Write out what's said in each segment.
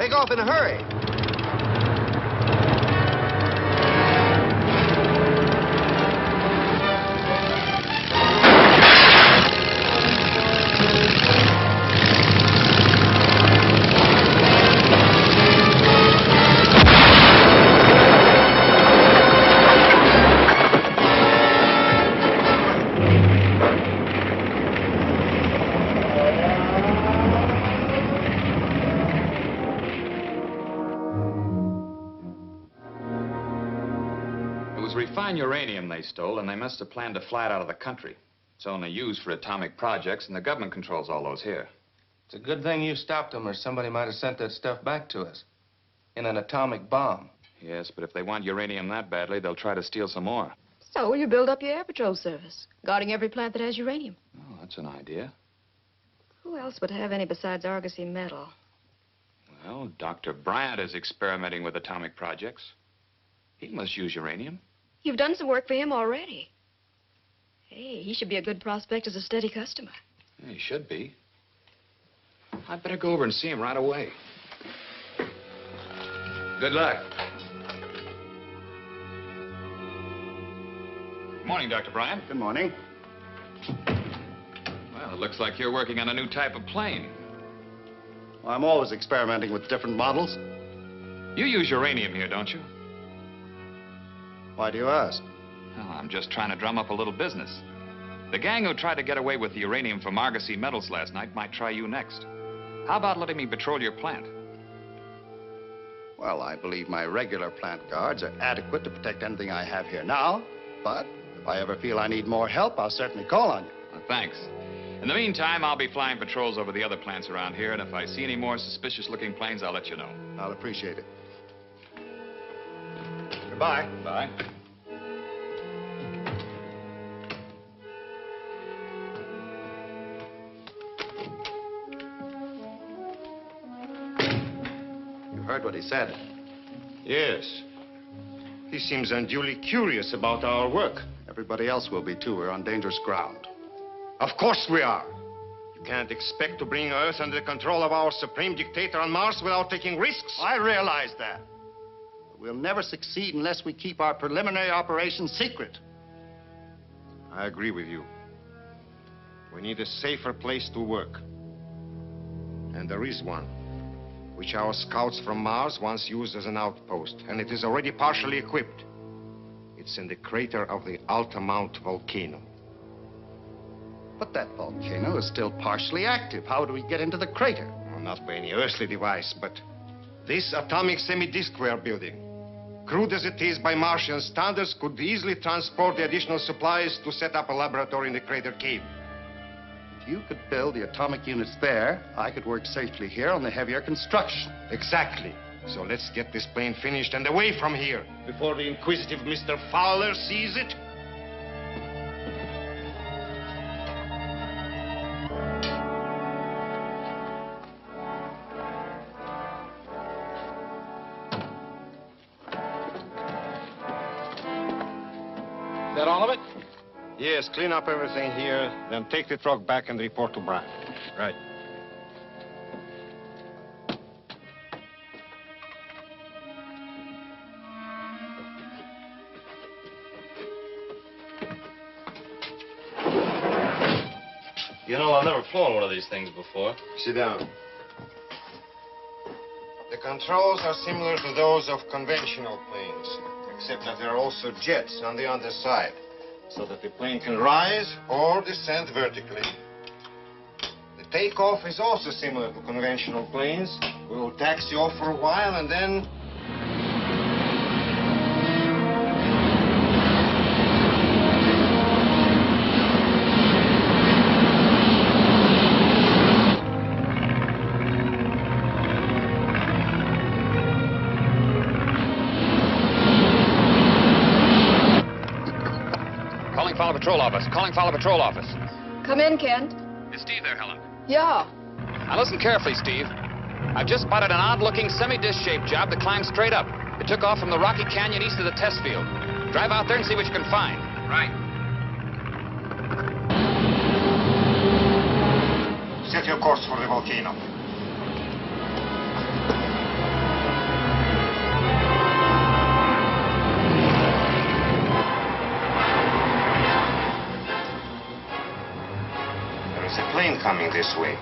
take off in a hurry. Uranium they stole, and they must have planned to fly it out of the country. It's only used for atomic projects, and the government controls all those here. It's a good thing you stopped them, or somebody might have sent that stuff back to us in an atomic bomb. Yes, but if they want uranium that badly, they'll try to steal some more. So you build up your air patrol service, guarding every plant that has uranium. Oh, that's an idea. Who else would have any besides Argosy metal? Well, Dr. Brandt is experimenting with atomic projects. He must use uranium. You've done some work for him already. Hey, he should be a good prospect as a steady customer. Yeah, he should be. I'd better go over and see him right away. Good luck. Good morning, Dr. Bryant. Good morning. Well, it looks like you're working on a new type of plane. Well, I'm always experimenting with different models. You use uranium here, don't you? Why do you ask? Well, I'm just trying to drum up a little business. The gang who tried to get away with the uranium from Argosy Metals last night might try you next. How about letting me patrol your plant? Well, I believe my regular plant guards are adequate to protect anything I have here now. But if I ever feel I need more help, I'll certainly call on you. Well, thanks. In the meantime, I'll be flying patrols over the other plants around here, and if I see any more suspicious-looking planes, I'll let you know. I'll appreciate it. Goodbye. Bye. You heard what he said. Yes. He seems unduly curious about our work. Everybody else will be, too. We're on dangerous ground. Of course we are. You can't expect to bring Earth under the control of our supreme dictator on Mars without taking risks. I realize that. We'll never succeed unless we keep our preliminary operations secret. I agree with you. We need a safer place to work. And there is one, which our scouts from Mars once used as an outpost, and it is already partially equipped. It's in the crater of the Altamount volcano. But that volcano is still partially active. How do we get into the crater? Well, not by any earthly device, but this atomic semi-disc we're building, crude as it is by Martian standards, could easily transport the additional supplies to set up a laboratory in the crater cave. If you could build the atomic units there, I could work safely here on the heavier construction. Exactly. So let's get this plane finished and away from here before the inquisitive Mr. Fowler sees it. Is that all of it? Yes, clean up everything here, then take the truck back and report to Brannon. Right. You know, I've never flown one of these things before. Sit down. The controls are similar to those of conventional planes, except that there are also jets on the underside, so that the plane can rise or descend vertically. The takeoff is also similar to conventional planes. We will taxi off for a while and then... Fowler Patrol Office. Calling Fowler Patrol Office. Come in, Kent. Is Steve there, Helen? Yeah. Now listen carefully, Steve. I've just spotted an odd-looking semi-disc-shaped job that climbs straight up. It took off from the rocky canyon east of the test field. Drive out there and see what you can find. Right. Set your course for the volcano. There's a plane coming this way.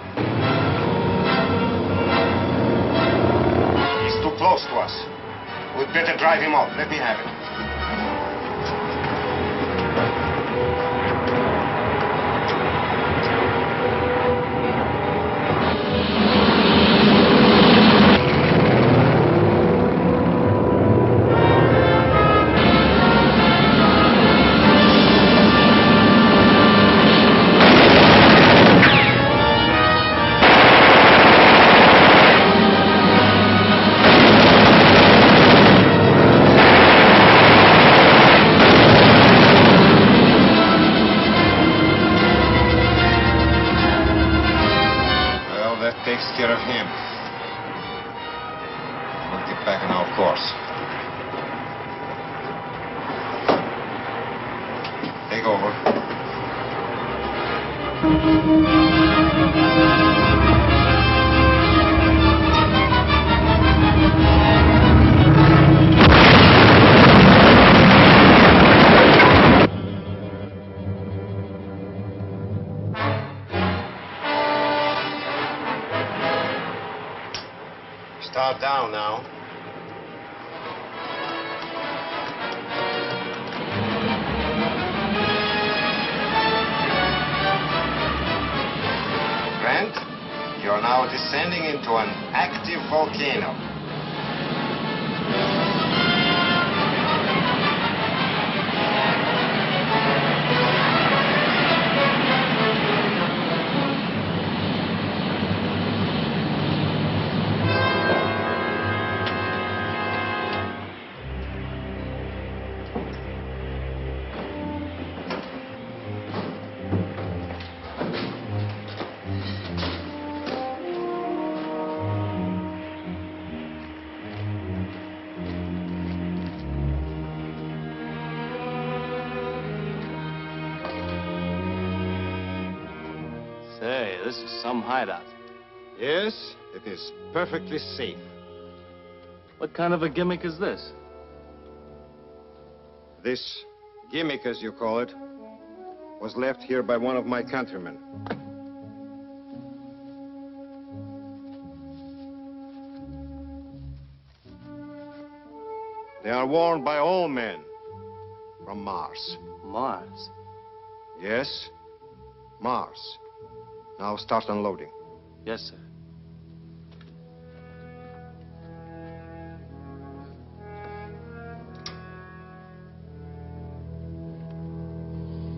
He's too close to us. We'd better drive him off. Let me have it. Start down now. Grant, you're now descending into an active volcano. Say, this is some hideout. Yes, it is perfectly safe. What kind of a gimmick is this? This gimmick, as you call it, was left here by one of my countrymen. They are worn by all men from Mars. Mars? Yes, Mars. Now start unloading. Yes, sir.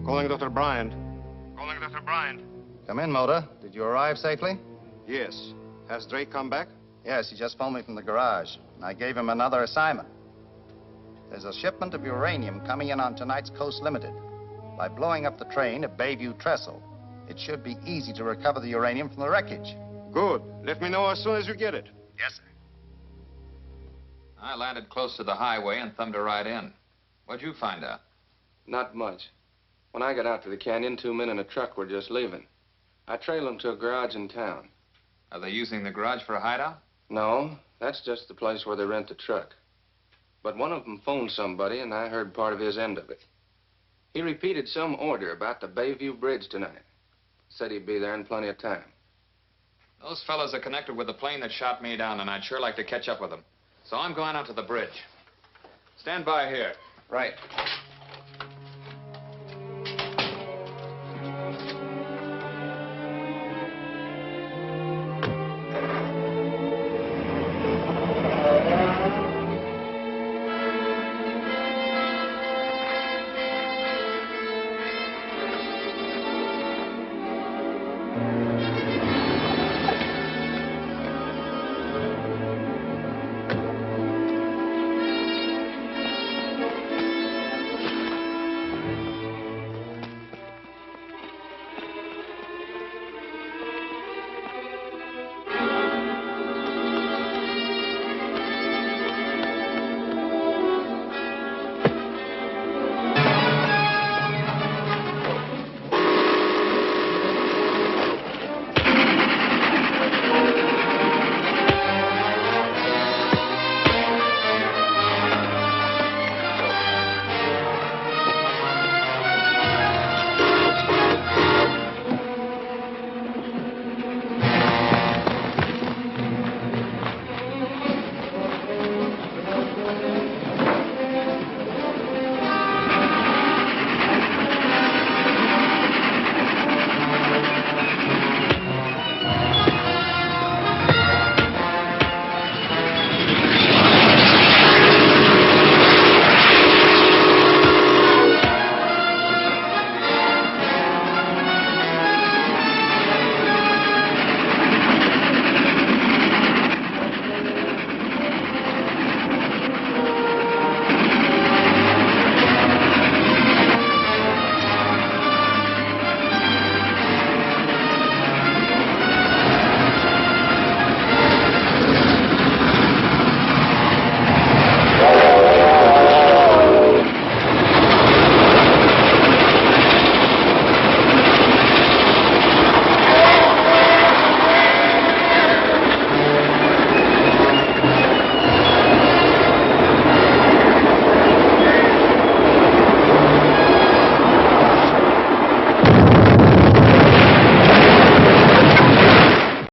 Calling Dr. Bryant. Calling Dr. Bryant. Come in, Motor. Did you arrive safely? Yes. Has Drake come back? Yes, he just phoned me from the garage. And I gave him another assignment. There's a shipment of uranium coming in on tonight's Coast Limited. By blowing up the train at Bayview Trestle, it should be easy to recover the uranium from the wreckage. Good. Let me know as soon as you get it. Yes, sir. I landed close to the highway and thumbed her right in. What'd you find out? Not much. When I got out to the canyon, 2 men in a truck were just leaving. I trailed them to a garage in town. Are they using the garage for a hideout? No, that's just the place where they rent the truck. But one of them phoned somebody, and I heard part of his end of it. He repeated some order about the Bayview Bridge tonight. Said he'd be there in plenty of time. Those fellas are connected with the plane that shot me down, and I'd sure like to catch up with them. So I'm going out to the bridge. Stand by here. Right.